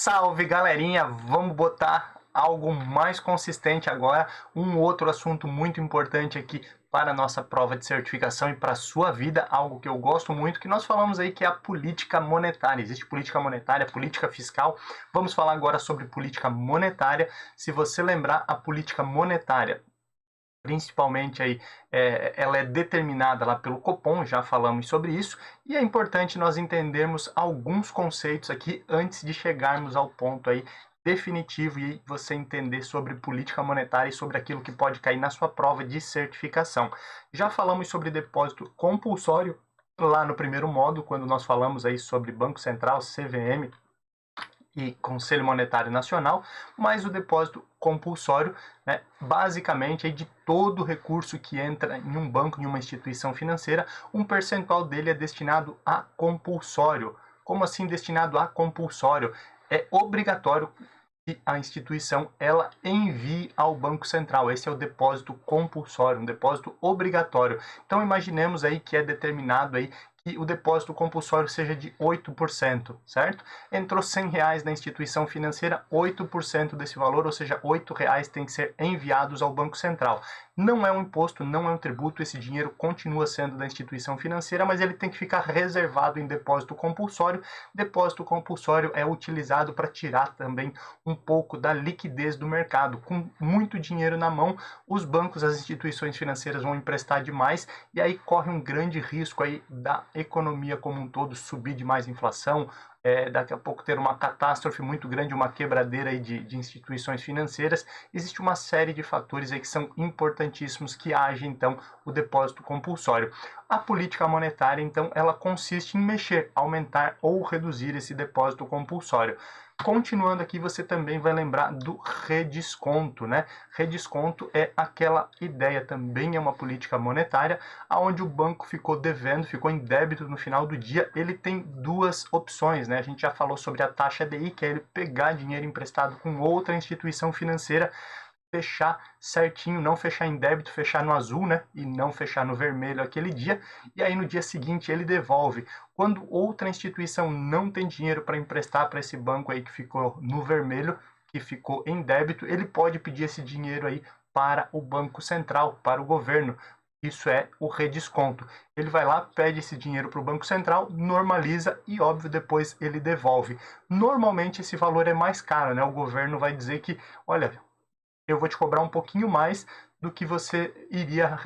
Salve, galerinha! Vamos botar algo mais consistente agora, um outro assunto muito importante aqui para a nossa prova de certificação e para a sua vida, algo que eu gosto muito, que nós falamos aí que é a política monetária. Existe política monetária, política fiscal. Vamos falar agora sobre política monetária. Se você lembrar, a política monetária, principalmente aí, ela é determinada lá pelo Copom, já falamos sobre isso, e é importante nós entendermos alguns conceitos aqui antes de chegarmos ao ponto aí definitivo e você entender sobre política monetária e sobre aquilo que pode cair na sua prova de certificação. Já falamos sobre depósito compulsório lá no primeiro módulo, quando nós falamos aí sobre Banco Central, CVM, e Conselho Monetário Nacional, mas o depósito compulsório, né, basicamente, de todo recurso que entra em um banco, em uma instituição financeira, um percentual dele é destinado a compulsório. Como assim destinado a compulsório? É obrigatório que a instituição ela envie ao Banco Central. Esse é o depósito compulsório, um depósito obrigatório. Então imaginemos aí que é determinado aí que o depósito compulsório seja de 8%, certo? Entrou R$100 na instituição financeira, 8% desse valor, ou seja, R$8 tem que ser enviados ao Banco Central. Não é um imposto, não é um tributo, esse dinheiro continua sendo da instituição financeira, mas ele tem que ficar reservado em depósito compulsório. Depósito compulsório é utilizado para tirar também um pouco da liquidez do mercado. Com muito dinheiro na mão, os bancos, as instituições financeiras vão emprestar demais e aí corre um grande risco aí da economia como um todo subir demais inflação, daqui a pouco ter uma catástrofe muito grande, uma quebradeira aí de instituições financeiras. Existe uma série de fatores aí que são importantíssimos que age, então, o depósito compulsório. A política monetária, então, ela consiste em mexer, aumentar ou reduzir esse depósito compulsório. Continuando aqui, você também vai lembrar do redesconto, né? Redesconto é aquela ideia, também é uma política monetária, onde o banco ficou devendo, ficou em débito no final do dia. Ele tem duas opções, né? A gente já falou sobre a taxa DI, que é ele pegar dinheiro emprestado com outra instituição financeira, fechar certinho, não fechar em débito, fechar no azul, né? E não fechar no vermelho aquele dia, e aí no dia seguinte ele devolve. Quando outra instituição não tem dinheiro para emprestar para esse banco aí que ficou no vermelho, que ficou em débito, ele pode pedir esse dinheiro aí para o Banco Central, para o governo. Isso é o redesconto. Ele vai lá, pede esse dinheiro para o Banco Central, normaliza e, óbvio, depois ele devolve. Normalmente esse valor é mais caro, né? O governo vai dizer que, olha, eu vou te cobrar um pouquinho mais do que você iria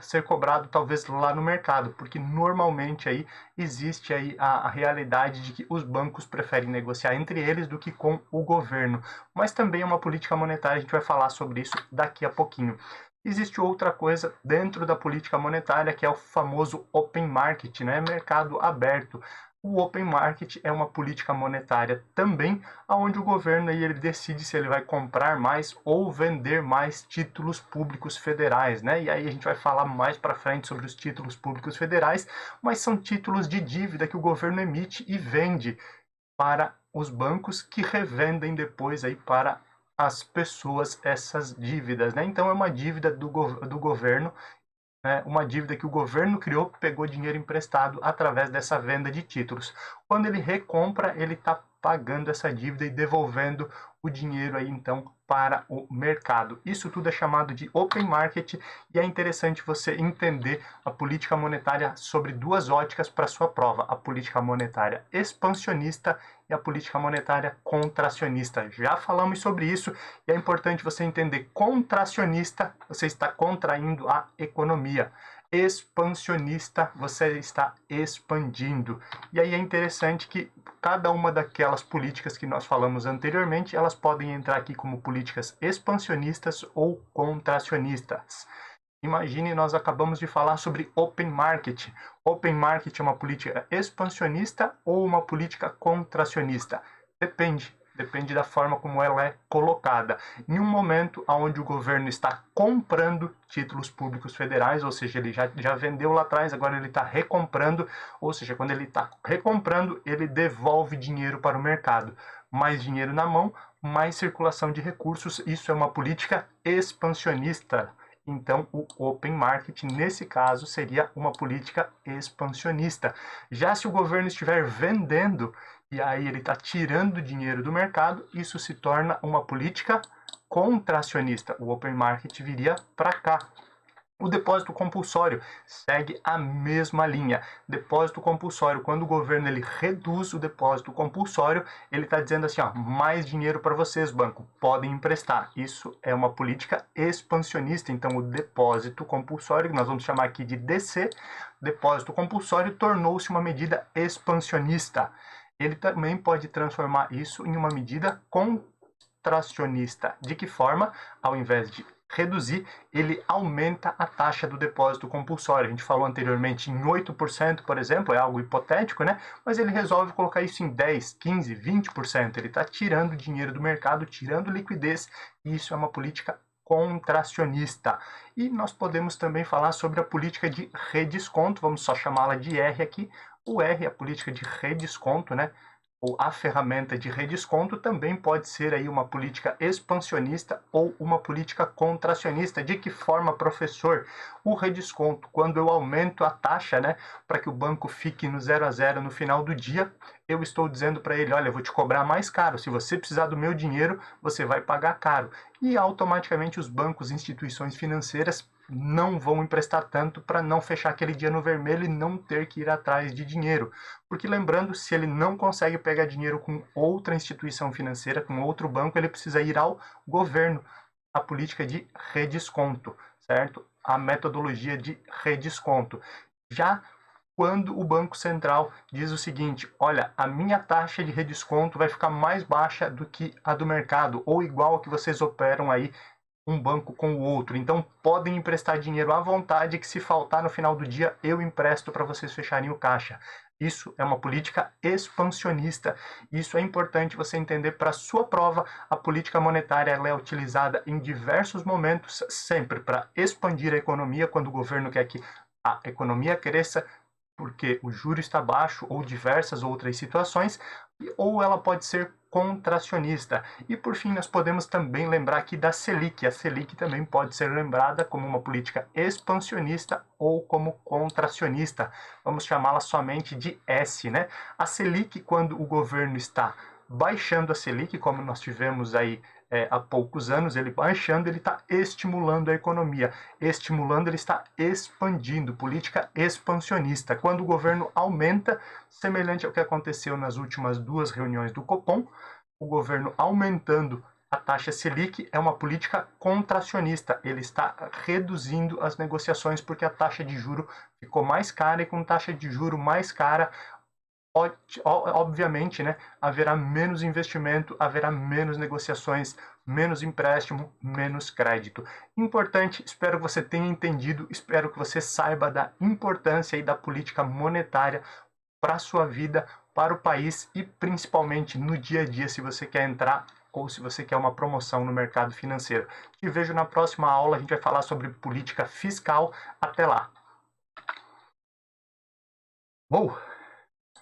ser cobrado talvez lá no mercado, porque normalmente aí existe aí a realidade de que os bancos preferem negociar entre eles do que com o governo. Mas também é uma política monetária, a gente vai falar sobre isso daqui a pouquinho. Existe outra coisa dentro da política monetária que é o famoso open market, né? Mercado aberto. O open market é uma política monetária também, onde o governo aí, ele decide se ele vai comprar mais ou vender mais títulos públicos federais, né? E aí a gente vai falar mais para frente sobre os títulos públicos federais, mas são títulos de dívida que o governo emite e vende para os bancos que revendem depois aí para as pessoas essas dívidas, né? Então é uma dívida do governo, uma dívida que o governo criou, pegou dinheiro emprestado através dessa venda de títulos. Quando ele recompra, ele está pagando essa dívida e devolvendo o dinheiro aí então para o mercado. Isso tudo é chamado de open market e é interessante você entender a política monetária sobre duas óticas para sua prova: a política monetária expansionista e a política monetária contracionista. Já falamos sobre isso e é importante você entender: contracionista, você está contraindo a economia. Expansionista, você está expandindo. E aí é interessante que cada uma daquelas políticas que nós falamos anteriormente, elas podem entrar aqui como políticas expansionistas ou contracionistas. Imagine, nós acabamos de falar sobre open market. Open market é uma política expansionista ou uma política contracionista? Depende da forma como ela é colocada. Em um momento onde o governo está comprando títulos públicos federais, ou seja, ele já vendeu lá atrás, agora ele está recomprando, ou seja, quando ele está recomprando, ele devolve dinheiro para o mercado. Mais dinheiro na mão, mais circulação de recursos, isso é uma política expansionista. Então, o open market, nesse caso, seria uma política expansionista. Já se o governo estiver vendendo e aí ele está tirando dinheiro do mercado, isso se torna uma política contracionista. O open market viria para cá. O depósito compulsório segue a mesma linha. Depósito compulsório, quando o governo ele reduz o depósito compulsório, ele está dizendo assim, ó, mais dinheiro para vocês, banco, podem emprestar. Isso é uma política expansionista. Então, o depósito compulsório, que nós vamos chamar aqui de DC, depósito compulsório, tornou-se uma medida expansionista. Ele também pode transformar isso em uma medida contracionista. De que forma? Ao invés de reduzir, ele aumenta a taxa do depósito compulsório. A gente falou anteriormente em 8%, por exemplo, é algo hipotético, né? Mas ele resolve colocar isso em 10, 15, 20%. Ele está tirando dinheiro do mercado, tirando liquidez, e isso é uma política contracionista. E nós podemos também falar sobre a política de redesconto, vamos só chamá-la de R aqui. O R é a política de redesconto, né? Ou a ferramenta de redesconto também pode ser aí uma política expansionista ou uma política contracionista. De que forma, professor? O redesconto, quando eu aumento a taxa, né, para que o banco fique no 0 a 0 no final do dia, eu estou dizendo para ele, olha, eu vou te cobrar mais caro. Se você precisar do meu dinheiro, você vai pagar caro. E automaticamente os bancos, instituições financeiras não vão emprestar tanto para não fechar aquele dia no vermelho e não ter que ir atrás de dinheiro. Porque lembrando, se ele não consegue pegar dinheiro com outra instituição financeira, com outro banco, ele precisa ir ao governo. A política de redesconto, certo? A metodologia de redesconto. Já quando o Banco Central diz o seguinte, olha, a minha taxa de redesconto vai ficar mais baixa do que a do mercado, ou igual que vocês operam aí um banco com o outro. Então, podem emprestar dinheiro à vontade, que se faltar no final do dia, eu empresto para vocês fecharem o caixa. Isso é uma política expansionista. Isso é importante você entender para a sua prova. A política monetária ela é utilizada em diversos momentos, sempre para expandir a economia, quando o governo quer que a economia cresça, porque o juro está baixo, ou diversas outras situações, ou ela pode ser contracionista. E por fim, nós podemos também lembrar aqui da Selic. A Selic também pode ser lembrada como uma política expansionista ou como contracionista. Vamos chamá-la somente de S, né? A Selic, quando o governo está baixando a Selic, como nós tivemos aí há poucos anos, ele baixando, ele está estimulando a economia. Estimulando, ele está expandindo, política expansionista. Quando o governo aumenta, semelhante ao que aconteceu nas últimas duas reuniões do Copom, o governo aumentando a taxa Selic é uma política contracionista. Ele está reduzindo as negociações porque a taxa de juro ficou mais cara e com taxa de juro mais cara, obviamente, né, haverá menos investimento, haverá menos negociações, menos empréstimo, menos crédito. Importante, espero que você tenha entendido, espero que você saiba da importância e da política monetária para a sua vida, para o país e principalmente no dia a dia, se você quer entrar ou se você quer uma promoção no mercado financeiro. Te vejo na próxima aula, a gente vai falar sobre política fiscal. Até lá! Uou!